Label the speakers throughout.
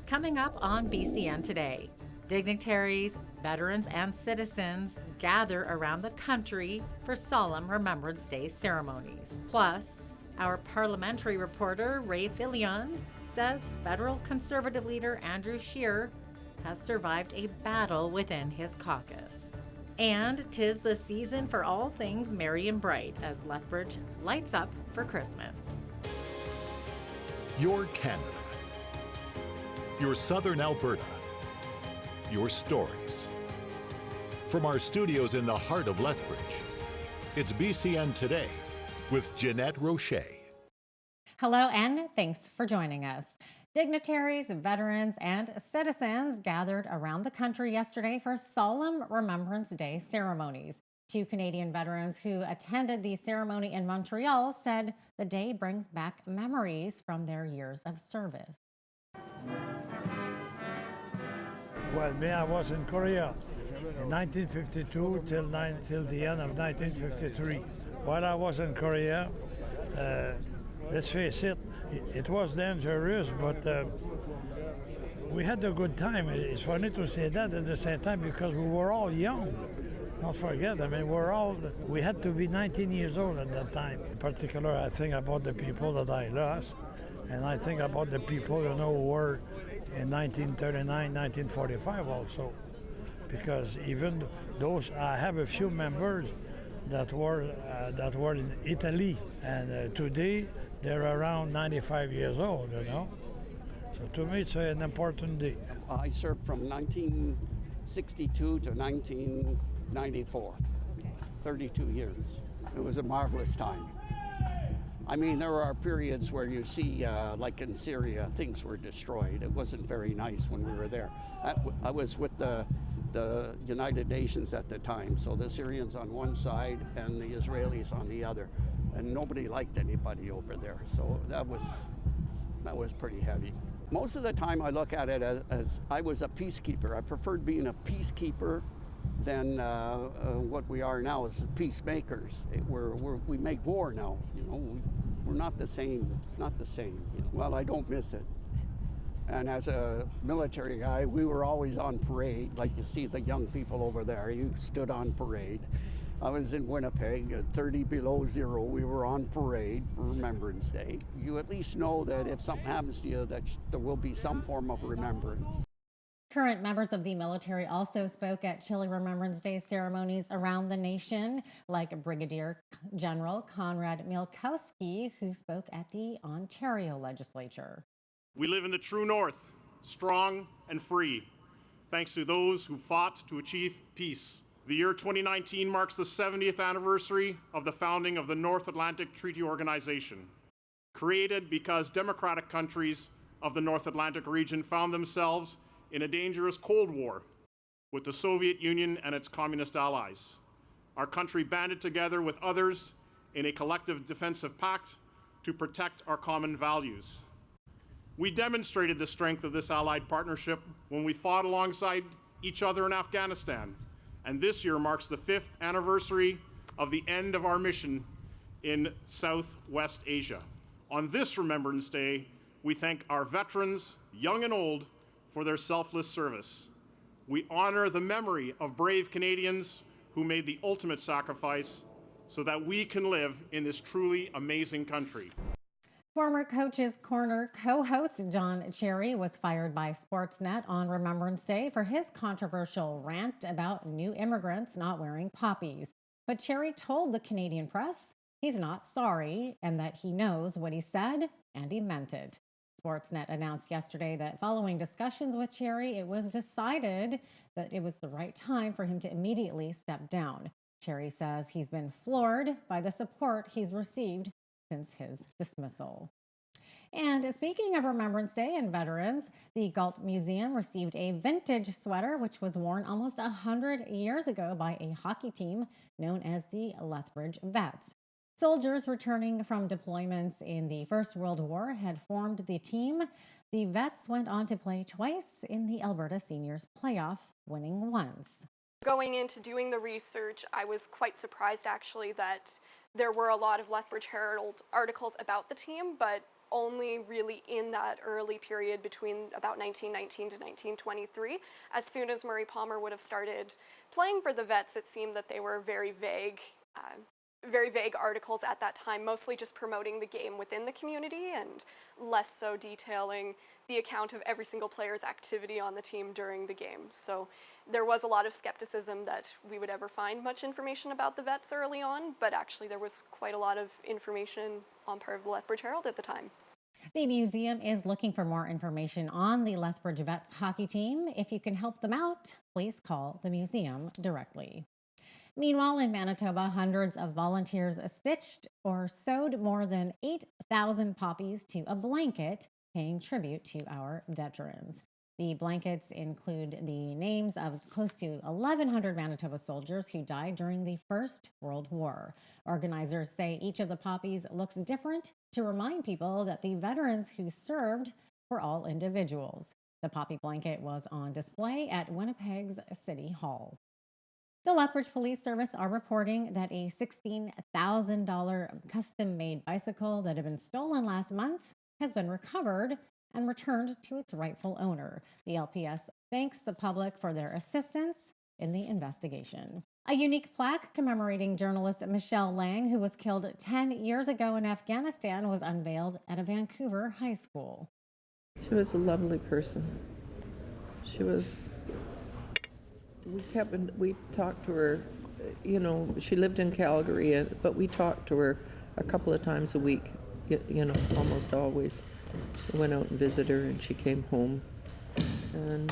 Speaker 1: Coming up on BCN today, dignitaries, veterans, and citizens gather around the country for solemn Remembrance Day ceremonies. Plus, our parliamentary reporter, Ray Fillion, says federal conservative leader Andrew Shearer has survived a battle within his caucus. And 'tis the season for all things merry and bright as Lethbridge lights up for Christmas.
Speaker 2: Your Canada. Your Southern Alberta. Your stories. From our studios in the heart of Lethbridge, it's BCN Today with Jeanette Roche.
Speaker 3: Hello and thanks for joining us. Dignitaries, veterans, and citizens gathered around the country yesterday for solemn Remembrance Day ceremonies. Two Canadian veterans who attended the ceremony in Montreal said the day brings back memories from their years of service.
Speaker 4: Well, me, I was in Korea in 1952 till the end of 1953. While I was in Korea, let's face it, it was dangerous, but we had a good time. It's funny to say that at the same time because we were all young. Don't forget, I mean, we had to be 19 years old at that time. In particular, I think about the people that I lost, and I think about the people, who were in 1939, 1945 also. Because even those, I have a few members that were in Italy, and today they're around 95 years old, So to me, it's an important day.
Speaker 5: I served from 1962 to 1994, 32 years. It was a marvelous time. I mean, there are periods where you see, like in Syria, things were destroyed. It wasn't very nice when we were there. I was with the United Nations at the time, so the Syrians on one side and the Israelis on the other, and nobody liked anybody over there. So that was pretty heavy. Most of the time, I look at it as I was a peacekeeper. I preferred being a peacekeeper than what we are now as peacemakers. We make war now. We're not the same. It's not the same. Well, I don't miss it. And as a military guy, we were always on parade. Like you see the young people over there, you stood on parade. I was in Winnipeg at 30 below zero. We were on parade for Remembrance Day. You at least know that if something happens to you, that there will be some form of remembrance.
Speaker 3: Current members of the military also spoke at chilly Remembrance Day ceremonies around the nation, like Brigadier General Conrad Mielkowski, who spoke at the Ontario legislature.
Speaker 6: We live in the true north, strong and free, thanks to those who fought to achieve peace. The year 2019 marks the 70th anniversary of the founding of the North Atlantic Treaty Organization, created because democratic countries of the North Atlantic region found themselves in a dangerous Cold War with the Soviet Union and its communist allies. Our country banded together with others in a collective defensive pact to protect our common values. We demonstrated the strength of this allied partnership when we fought alongside each other in Afghanistan, and this year marks the 5th anniversary of the end of our mission in Southwest Asia. On this Remembrance Day, we thank our veterans, young and old, for their selfless service. We honor the memory of brave Canadians who made the ultimate sacrifice so that we can live in this truly amazing country.
Speaker 3: Former Coach's Corner co-host John Cherry was fired by Sportsnet on Remembrance Day for his controversial rant about new immigrants not wearing poppies. But Cherry told the Canadian press he's not sorry and that he knows what he said and he meant it. Sportsnet announced yesterday that following discussions with Cherry, it was decided that it was the right time for him to immediately step down. Cherry says he's been floored by the support he's received since his dismissal. And speaking of Remembrance Day and veterans, the Galt Museum received a vintage sweater which was worn almost 100 years ago by a hockey team known as the Lethbridge Vets. Soldiers returning from deployments in the First World War had formed the team. The Vets went on to play twice in the Alberta Seniors playoff, winning once.
Speaker 7: Going into doing the research, I was quite surprised actually that there were a lot of Lethbridge Herald articles about the team, but only really in that early period between about 1919 to 1923. As soon as Murray Palmer would have started playing for the Vets, it seemed that they were very vague articles at that time, mostly just promoting the game within the community and less so detailing the account of every single player's activity on the team during the game. So there was a lot of skepticism that we would ever find much information about the Vets early on, but actually there was quite a lot of information on part of the Lethbridge Herald at the time.
Speaker 3: The museum is looking for more information on the Lethbridge Vets hockey team. If you can help them out, please call the museum directly. Meanwhile, in Manitoba, hundreds of volunteers stitched or sewed more than 8,000 poppies to a blanket, paying tribute to our veterans. The blankets include the names of close to 1,100 Manitoba soldiers who died during the First World War. Organizers say each of the poppies looks different to remind people that the veterans who served were all individuals. The poppy blanket was on display at Winnipeg's City Hall. The Lethbridge Police Service are reporting that a $16,000 custom-made bicycle that had been stolen last month has been recovered and returned to its rightful owner. The LPS thanks the public for their assistance in the investigation. A unique plaque commemorating journalist Michaele Lange, who was killed 10 years ago in Afghanistan, was unveiled at a Vancouver high school.
Speaker 8: She was a lovely person. We talked to her, you know, she lived in Calgary, but we talked to her a couple of times a week, you know, almost always. We went out and visited her and she came home. And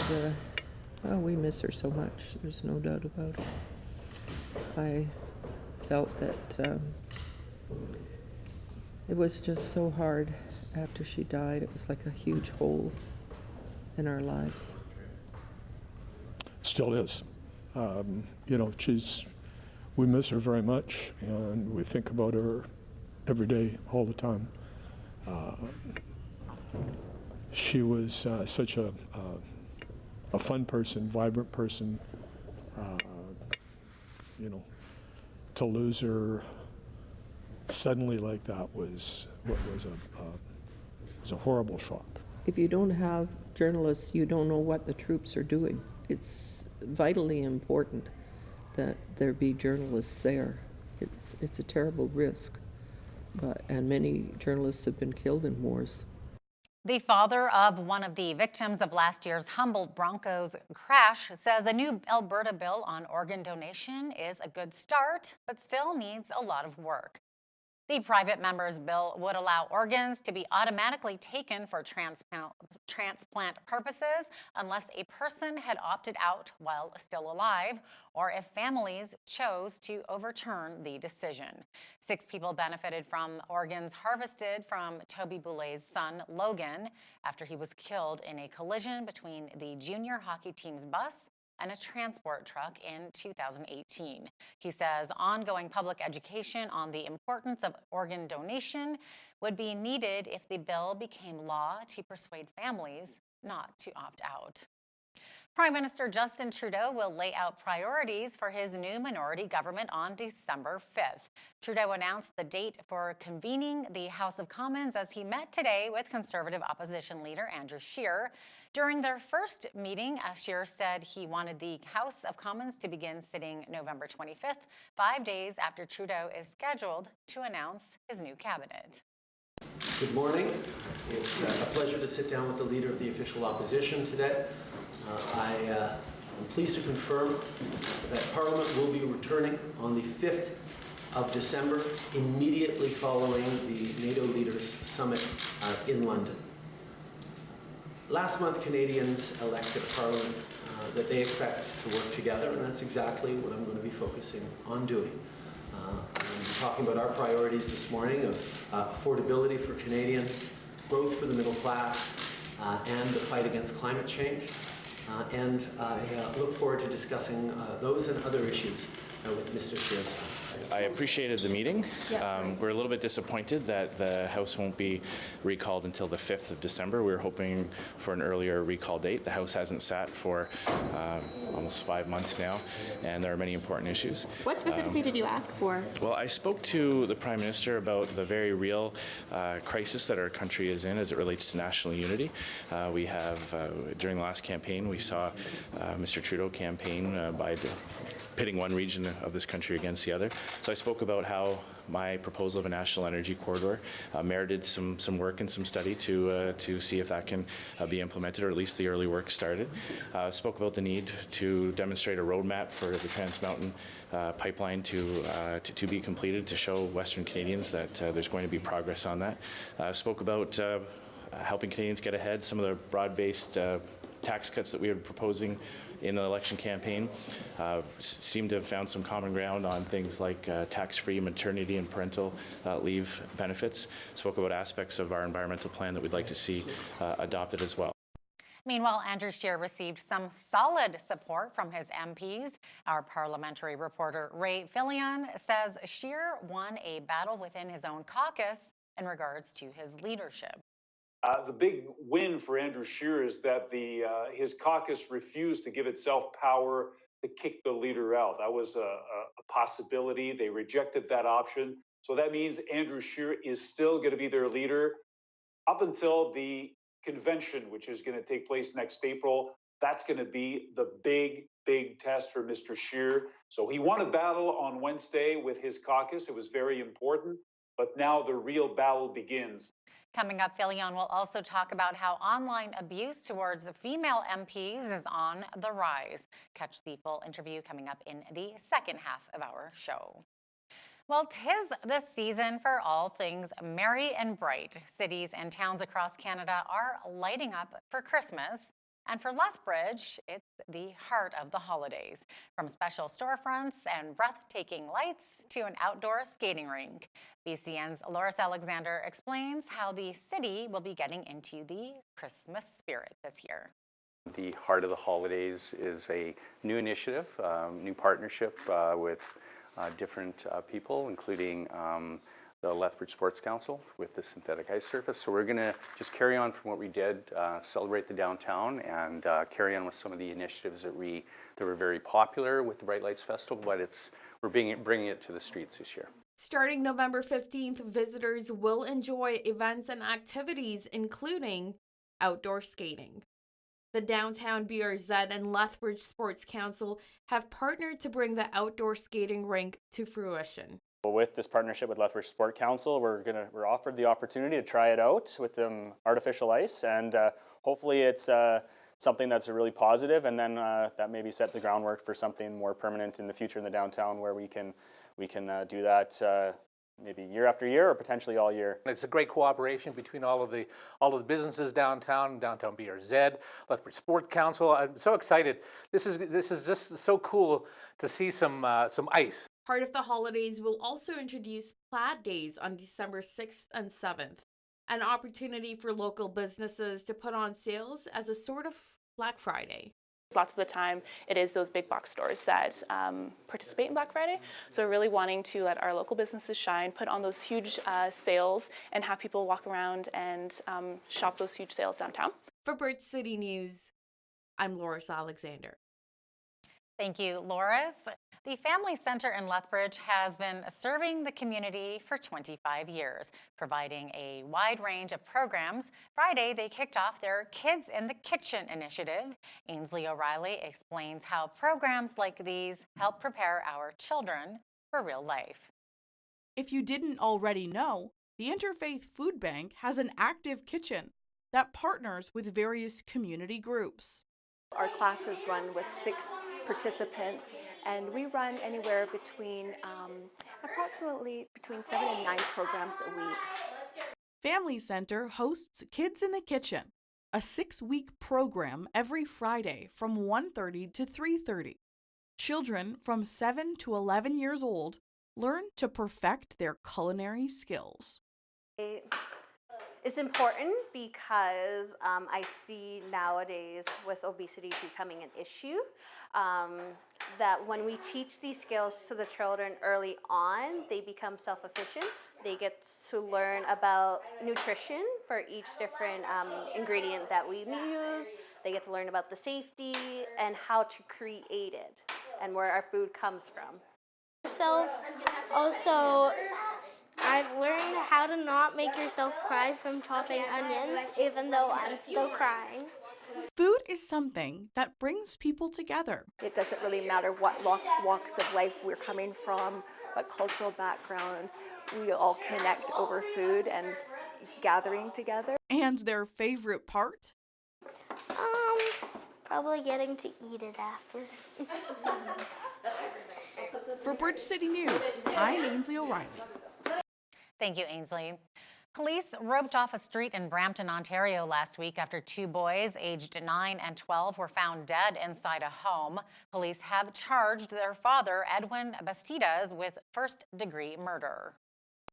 Speaker 8: we miss her so much, there's no doubt about it. I felt that it was just so hard after she died. It was like a huge hole in our lives.
Speaker 9: Still is. You know, we miss her very much, and we think about her every day, all the time. She was such a fun person, vibrant person. You know, to lose her suddenly like that was a horrible shock.
Speaker 8: If you don't have journalists, you don't know what the troops are doing. It's vitally important that there be journalists there. It's a terrible risk, and many journalists have been killed in wars.
Speaker 1: The father of one of the victims of last year's Humboldt Broncos crash says a new Alberta bill on organ donation is a good start, but still needs a lot of work. The private member's bill would allow organs to be automatically taken for transplant purposes unless a person had opted out while still alive, or if families chose to overturn the decision. 6 people benefited from organs harvested from Toby Boulet's son, Logan, after he was killed in a collision between the junior hockey team's bus and a transport truck in 2018. He says ongoing public education on the importance of organ donation would be needed if the bill became law to persuade families not to opt out. Prime Minister Justin Trudeau will lay out priorities for his new minority government on December 5th. Trudeau announced the date for convening the House of Commons as he met today with Conservative opposition leader Andrew Shearer. During their first meeting, Shearer said he wanted the House of Commons to begin sitting November 25th, 5 days after Trudeau is scheduled to announce his new cabinet.
Speaker 10: Good morning. It's a pleasure to sit down with the leader of the official opposition today. I am pleased to confirm that Parliament will be returning on the 5th of December, immediately following the NATO Leaders Summit in London. Last month, Canadians elected a Parliament that they expect to work together, and that's exactly what I'm going to be focusing on doing. I'm talking about our priorities this morning of affordability for Canadians, growth for the middle class, and the fight against climate change. And I look forward to discussing those and other issues with Mr. Shearer.
Speaker 11: I appreciated the meeting. We're a little bit disappointed that the House won't be recalled until the 5th of December. We were hoping for an earlier recall date. The House hasn't sat for almost 5 months now, and there are many important issues.
Speaker 12: What specifically did you ask for?
Speaker 11: Well, I spoke to the Prime Minister about the very real crisis that our country is in as it relates to national unity. We have, during the last campaign, we saw Mr. Trudeau campaign by pitting one region of this country against the other. So I spoke about how my proposal of a national energy corridor merited some work and some study to see if that can be implemented, or at least the early work started. Spoke about the need to demonstrate a roadmap for the Trans Mountain pipeline to be completed, to show Western Canadians that there's going to be progress on that. Spoke about helping Canadians get ahead, some of the broad-based tax cuts that we were proposing in the election campaign. Seemed to have found some common ground on things like tax-free maternity and parental leave benefits. Spoke about aspects of our environmental plan that we'd like to see adopted as well.
Speaker 1: Meanwhile, Andrew Shearer received some solid support from his MPs. Our parliamentary reporter Ray Fillion says Shearer won a battle within his own caucus in regards to his leadership.
Speaker 13: The big win for Andrew Shearer is that his caucus refused to give itself power to kick the leader out. That was a possibility. They rejected that option. So that means Andrew Shearer is still going to be their leader up until the convention, which is going to take place next April. That's going to be the big test for Mr. Shearer. So he won a battle on Wednesday with his caucus. It was very important. But now the real battle begins.
Speaker 1: Coming up, Fillion will also talk about how online abuse towards female MPs is on the rise. Catch the full interview coming up in the second half of our show. Well, 'tis the season for all things merry and bright. Cities and towns across Canada are lighting up for Christmas. And for Lethbridge, it's the heart of the holidays. From special storefronts and breathtaking lights to an outdoor skating rink. BCN's Loris Alexander explains how the city will be getting into the Christmas spirit this year.
Speaker 14: The Heart of the Holidays is a new initiative, new partnership with different people, including the Lethbridge Sports Council with the synthetic ice surface. So we're going to just carry on from what we did, celebrate the downtown, and carry on with some of the initiatives that were very popular with the Bright Lights Festival, but we're bringing it to the streets this year.
Speaker 15: Starting November 15th, visitors will enjoy events and activities, including outdoor skating. The Downtown BRZ and Lethbridge Sports Council have partnered to bring the outdoor skating rink to fruition.
Speaker 16: With this partnership with Lethbridge Sport Council, we're offered the opportunity to try it out with artificial ice, and hopefully it's something that's really positive, and then that maybe set the groundwork for something more permanent in the future in the downtown, where we can do that maybe year after year, or potentially all year.
Speaker 17: It's a great cooperation between all of the businesses downtown BRZ, Lethbridge Sport Council. I'm so excited. This is just so cool to see some ice.
Speaker 15: Part of the holidays will also introduce Plaid Days on December 6th and 7th, an opportunity for local businesses to put on sales as a sort of Black Friday.
Speaker 18: Lots of the time, it is those big box stores that participate in Black Friday. So really wanting to let our local businesses shine, put on those huge sales, and have people walk around and shop those huge sales downtown.
Speaker 15: For Bridge City News, I'm Loris Alexander.
Speaker 1: Thank you, Loris. The Family Center in Lethbridge has been serving the community for 25 years, providing a wide range of programs. Friday, they kicked off their Kids in the Kitchen initiative. Ainsley O'Reilly explains how programs like these help prepare our children for real life.
Speaker 19: If you didn't already know, the Interfaith Food Bank has an active kitchen that partners with various community groups.
Speaker 20: Our classes run with 6 participants, and we run anywhere between approximately between 7 and 9 programs a week.
Speaker 19: Family Center hosts Kids in the Kitchen, a 6-week program every Friday from 1:30 to 3:30. Children from 7 to 11 years old learn to perfect their culinary skills.
Speaker 21: It's important because I see nowadays with obesity becoming an issue, that when we teach these skills to the children early on, they become self-efficient. They get to learn about nutrition for each different ingredient that we use. They get to learn about the safety and how to create it and where our food comes from.
Speaker 22: Also, I've learned how to not make yourself cry from chopping onions, even though I'm still crying.
Speaker 19: Food is something that brings people together.
Speaker 20: It doesn't really matter what walks of life we're coming from, what cultural backgrounds. We all connect over food and gathering together.
Speaker 19: And their favorite part?
Speaker 22: Probably getting to eat it after.
Speaker 19: For Bridge City News, I'm Ainsley O'Reilly.
Speaker 3: Thank you, Ainsley. Police roped off a street in Brampton, Ontario last week after two boys aged 9 and 12 were found dead inside a home. Police have charged their father, Edwin Bastidas, with first-degree murder.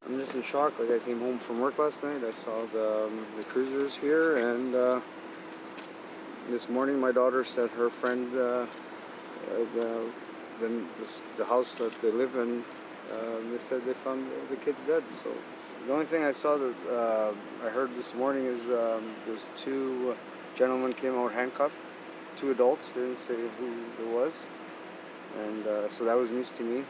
Speaker 23: I'm just in shock. Like, I came home from work last night. I saw the cruisers here, and this morning my daughter said her friend, the house that they live in, they said they found the kids dead. So the only thing I saw that I heard this morning is there's two gentlemen came out handcuffed, two adults. They didn't say who it was, and so that was news to me.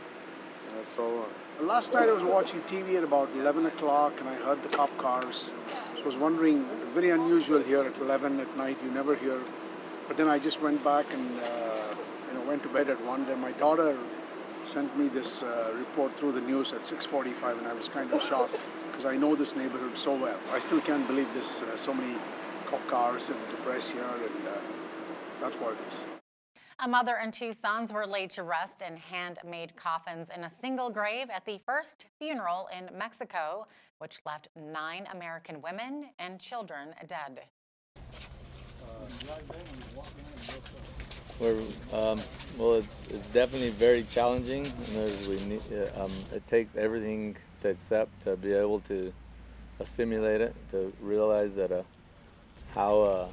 Speaker 23: That's all.
Speaker 24: Last night I was watching TV at about 11 o'clock and I heard the cop cars. So I was wondering, very unusual here at 11 at night, you never hear. But then I just went back and went to bed at 1. Then my daughter sent me this report through the news at 6:45 and I was kind of shocked because I know this neighborhood so well. I still can't believe this, so many cop cars and the press here, and that's what it is.
Speaker 3: A mother and two sons were laid to rest in handmade coffins in a single grave at the first funeral in Mexico, which left 9 American women and children dead.
Speaker 25: Well, it's definitely very challenging. It takes everything to accept, to be able to assimilate it, to realize that how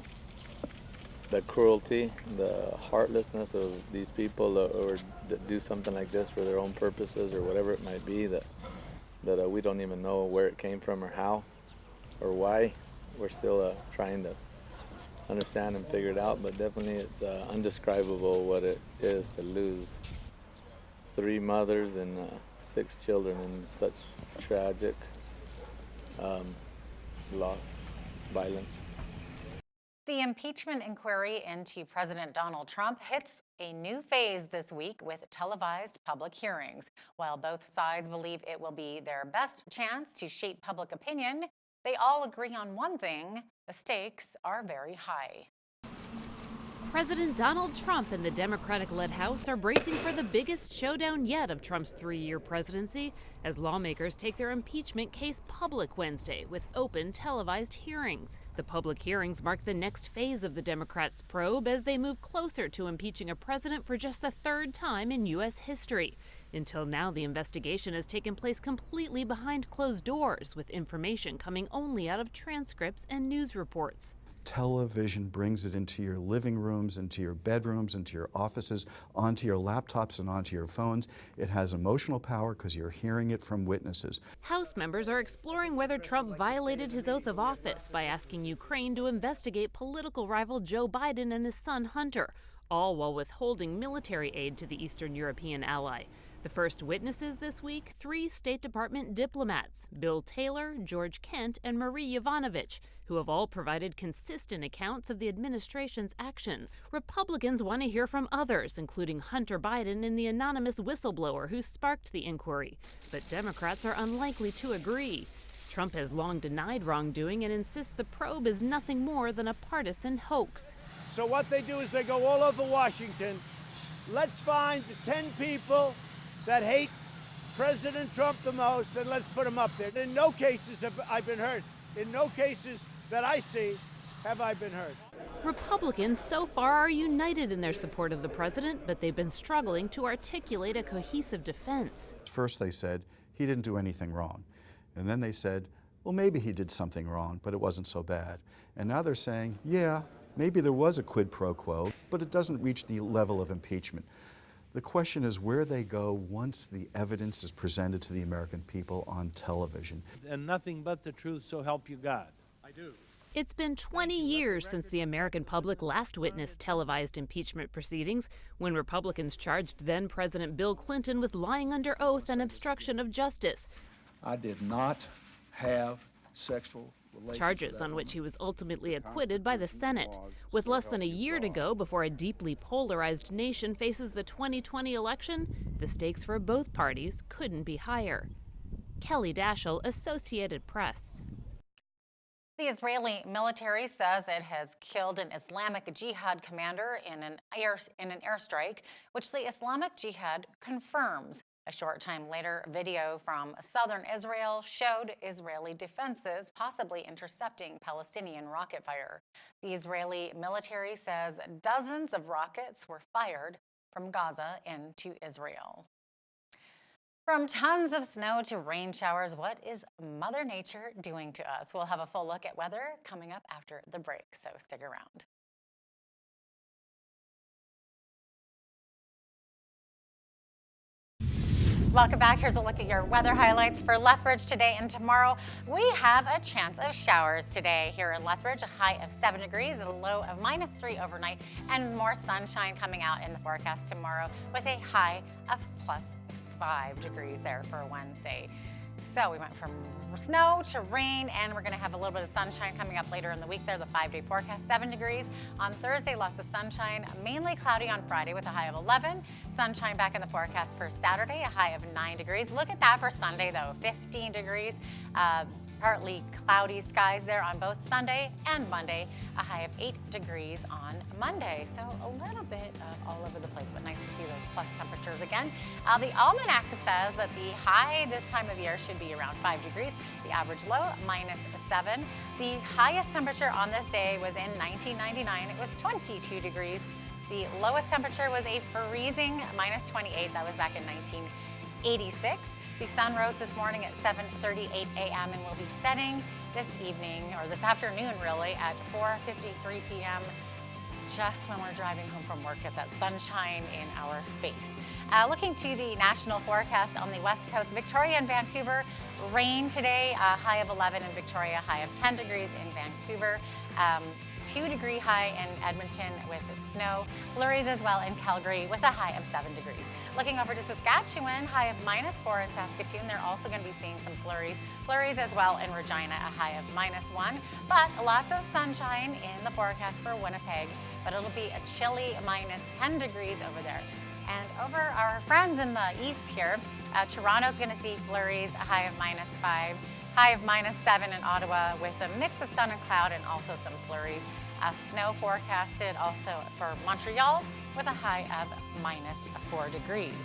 Speaker 25: the cruelty, the heartlessness of these people that do something like this for their own purposes or whatever it might be, that we don't even know where it came from or how or why. We're still trying to understand and figure it out, but definitely it's undescribable what it is to lose 3 mothers and 6 children in such tragic loss, violence.
Speaker 3: The impeachment inquiry into President Donald Trump hits a new phase this week with televised public hearings. While both sides believe it will be their best chance to shape public opinion, they all agree on one thing: the stakes are very high.
Speaker 26: President Donald Trump and the Democratic-led House are bracing for the biggest showdown yet of Trump's 3-year presidency as lawmakers take their impeachment case public Wednesday with open televised hearings. The public hearings mark the next phase of the Democrats' probe as they move closer to impeaching a president for just the 3rd time in U.S. history. Until now, the investigation has taken place completely behind closed doors, with information coming only out of transcripts and news reports.
Speaker 27: Television brings it into your living rooms, into your bedrooms, into your offices, onto your laptops and onto your phones. It has emotional power because you're hearing it from witnesses.
Speaker 26: House members are exploring whether Trump violated his oath of office by asking Ukraine to investigate political rival Joe Biden and his son Hunter, all while withholding military aid to the Eastern European ally. The first witnesses this week, 3 State Department diplomats, Bill Taylor, George Kent, and Marie Yovanovitch, who have all provided consistent accounts of the administration's actions. Republicans want to hear from others, including Hunter Biden and the anonymous whistleblower who sparked the inquiry. But Democrats are unlikely to agree. Trump has long denied wrongdoing and insists the probe is nothing more than a partisan hoax.
Speaker 4: So what they do is they go all over Washington. Let's find the 10 people that hate President Trump the most, and let's put them up there. In no cases have I been heard. In no cases that I see have I been heard.
Speaker 26: Republicans so far are united in their support of the president, but they've been struggling to articulate a cohesive defense.
Speaker 27: First they said he didn't do anything wrong. And then they said, well, maybe he did something wrong, but it wasn't so bad. And now they're saying, yeah, maybe there was a quid pro quo, but it doesn't reach the level of impeachment. The question is where they go once the evidence is presented to the American people on television.
Speaker 2: And nothing but the truth, so help you God.
Speaker 24: I do.
Speaker 26: It's been 20 years since the American public last witnessed televised impeachment proceedings, when Republicans charged then-President Bill Clinton with lying under oath and obstruction of justice.
Speaker 5: I did not have sexual relations.
Speaker 26: Charges on which he was ultimately acquitted by the Senate. With less than a year to go before a deeply polarized nation faces the 2020 election, the stakes for both parties couldn't be higher. Kelly Daschle, Associated Press.
Speaker 3: The Israeli military says it has killed an Islamic Jihad commander in an airstrike, which the Islamic Jihad confirms. A short time later, video from southern Israel showed Israeli defenses possibly intercepting Palestinian rocket fire. The Israeli military says dozens of rockets were fired from Gaza into Israel. From tons of snow to rain showers, what is Mother Nature doing to us? We'll have a full look at weather coming up after the break, so stick around. Welcome back. Here's a look at your weather highlights for Lethbridge today and tomorrow. We have a chance of showers today here in Lethbridge, a high of 7 degrees and a low of -3 overnight, and more sunshine coming out in the forecast tomorrow with a high of +5 degrees there for Wednesday. So we went from snow to rain, and we're going to have a little bit of sunshine coming up later in the week there, the 5-day forecast, 7 degrees. On Thursday, lots of sunshine, mainly cloudy on Friday with a high of 11. Sunshine back in the forecast for Saturday, a high of 9 degrees. Look at that for Sunday, though, 15 degrees. Partly cloudy skies there on both Sunday and Monday, a high of 8 degrees on Monday. So a little bit of all over the place, but nice to see those plus temperatures again. The almanac says that the high this time of year should be around 5 degrees, the average low -7. The highest temperature on this day was in 1999. It was 22 degrees. The lowest temperature was a freezing -28. That was back in 1986. The sun rose this morning at 7:38 a.m. and will be setting this evening, or this afternoon really, at 4:53 p.m. just when we're driving home from work, get that sunshine in our face. Looking to the national forecast on the west coast, Victoria and Vancouver, rain today, a high of 11 in Victoria, high of 10 degrees in Vancouver. 2-degree high in Edmonton with snow. Flurries as well in Calgary with a high of 7 degrees. Looking over to Saskatchewan, high of -4 in Saskatoon. They're also going to be seeing some flurries. Flurries as well in Regina, a high of -1. But lots of sunshine in the forecast for Winnipeg, but it'll be a chilly -10 degrees over there. And over our friends in the east here, Toronto's going to see flurries, a high of -5. High of -7 in Ottawa with a mix of sun and cloud and also some flurries. Snow forecasted also for Montreal with a high of -4 degrees.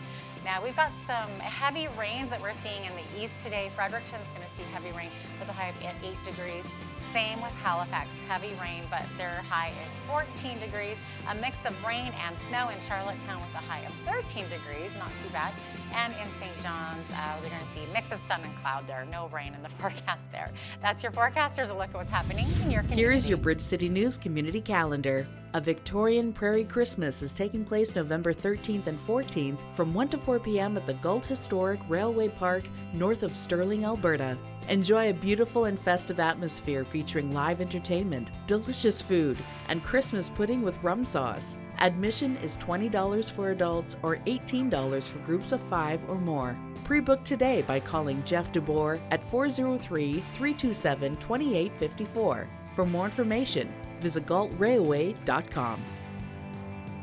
Speaker 3: Now we've got some heavy rains that we're seeing in the east today. Fredericton's going to see heavy rain with a high of 8 degrees. Same with Halifax, heavy rain, but their high is 14 degrees. A mix of rain and snow in Charlottetown with a high of 13 degrees, not too bad. And in St. John's, they're going to see a mix of sun and cloud there, no rain in the forecast there. That's your forecast. Here's a look at what's happening in your community.
Speaker 6: Here's your Bridge City News community calendar. A Victorian Prairie Christmas is taking place November 13th and 14th from 1 to 4 p.m. at the Galt Historic Railway Park, north of Sterling, Alberta. Enjoy a beautiful and festive atmosphere featuring live entertainment, delicious food, and Christmas pudding with rum sauce. Admission is $20 for adults or $18 for groups of 5 or more. Pre-book today by calling Jeff DeBoer at 403-327-2854. For more information, visit galtrailway.com.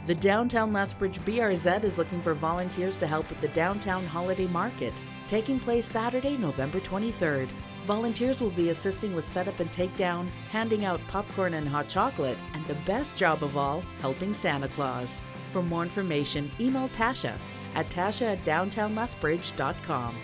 Speaker 6: The Downtown Lethbridge BRZ is looking for volunteers to help with the Downtown Holiday Market, taking place Saturday, November 23rd. Volunteers will be assisting with setup and takedown, handing out popcorn and hot chocolate, and the best job of all, helping Santa Claus. For more information, email Tasha at tasha@downtownlethbridge.com.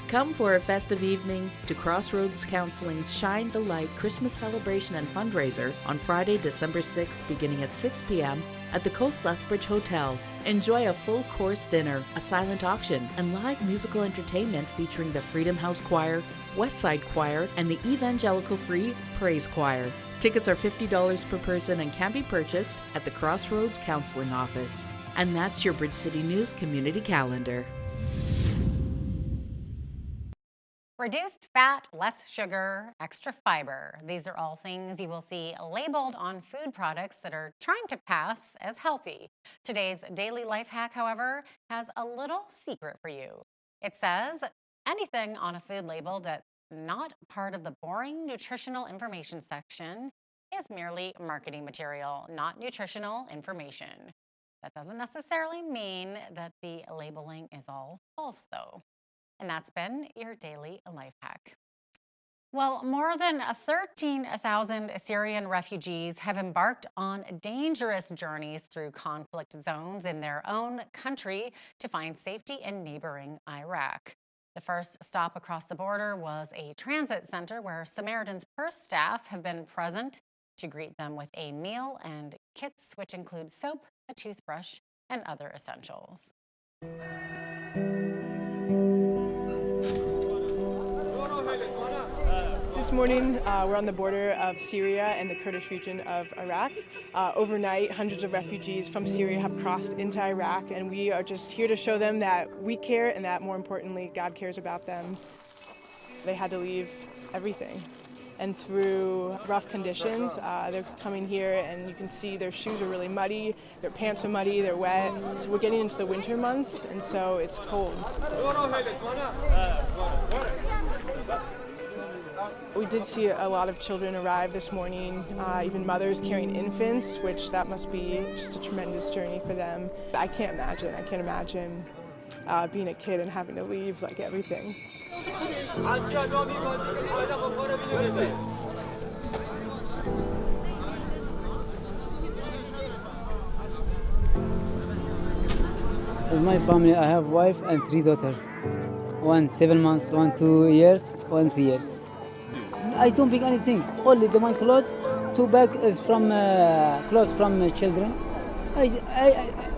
Speaker 6: Come for a festive evening to Crossroads Counseling's Shine the Light Christmas celebration and fundraiser on Friday, December 6th, beginning at 6 p.m. at the Coast Lethbridge Hotel. Enjoy a full-course dinner, a silent auction, and live musical entertainment featuring the Freedom House Choir, West Side Choir, and the Evangelical Free Praise Choir. Tickets are $50 per person and can be purchased at the Crossroads Counseling Office. And that's your Bridge City News Community Calendar.
Speaker 3: Reduced fat, less sugar, extra fiber. These are all things you will see labeled on food products that are trying to pass as healthy. Today's daily life hack, however, has a little secret for you. It says anything on a food label that's not part of the boring nutritional information section is merely marketing material, not nutritional information. That doesn't necessarily mean that the labeling is all false, though. And that's been your daily life hack. Well, more than 13,000 Syrian refugees have embarked on dangerous journeys through conflict zones in their own country to find safety in neighboring Iraq. The first stop across the border was a transit center where Samaritans Purse staff have been present to greet them with a meal and kits, which include soap, a toothbrush, and other essentials.
Speaker 7: This morning, we're on the border of Syria and the Kurdish region of Iraq. Overnight, hundreds of refugees from Syria have crossed into Iraq, and we are just here to show them that we care and that, more importantly, God cares about them. They had to leave everything. And through rough conditions, they're coming here, and you can see their shoes are really muddy, their pants are muddy, they're wet. So we're getting into the winter months, and so it's cold. We did see a lot of children arrive this morning, even mothers carrying infants, which that must be just a tremendous journey for them. I can't imagine being a kid and having to leave like everything.
Speaker 8: What is it?
Speaker 9: In my family, I have wife and 3 daughters. One 7 months, one 2 years, one 3 years. I don't bring anything. Only the one clothes. 2 bags is from clothes from children.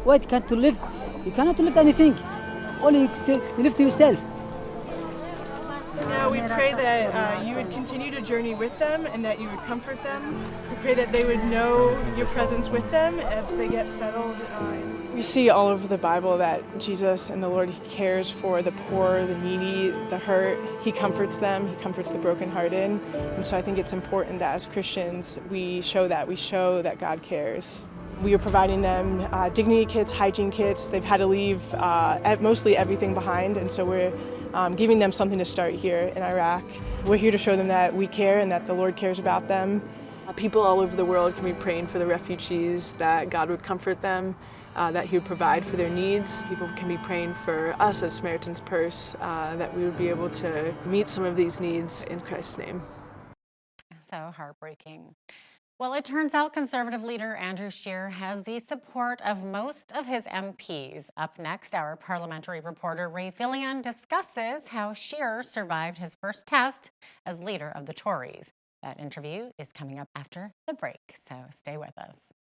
Speaker 9: Why can't you lift? You cannot lift anything. Only you lift yourself.
Speaker 7: Now we pray that you would continue to journey with them and that you would comfort them. We pray that they would know your presence with them as they get settled. We see all over the Bible that Jesus and the Lord, He cares for the poor, the needy, the hurt. He comforts them. He comforts the brokenhearted. And so I think it's important that as Christians we show that God cares. We are providing them dignity kits, hygiene kits. They've had to leave mostly everything behind, and so we're giving them something to start here in Iraq. We're here to show them that we care and that the Lord cares about them. People all over the world can be praying for the refugees, that God would comfort them, that He would provide for their needs. People can be praying for us as Samaritans Purse, that we would be able to meet some of these needs in Christ's name.
Speaker 3: So heartbreaking. Well, it turns out Conservative leader Andrew Shearer has the support of most of his MPs. Up next, our parliamentary reporter Ray Fillion discusses how Shearer survived his first test as leader of the Tories. That interview is coming up after the break, so stay with us.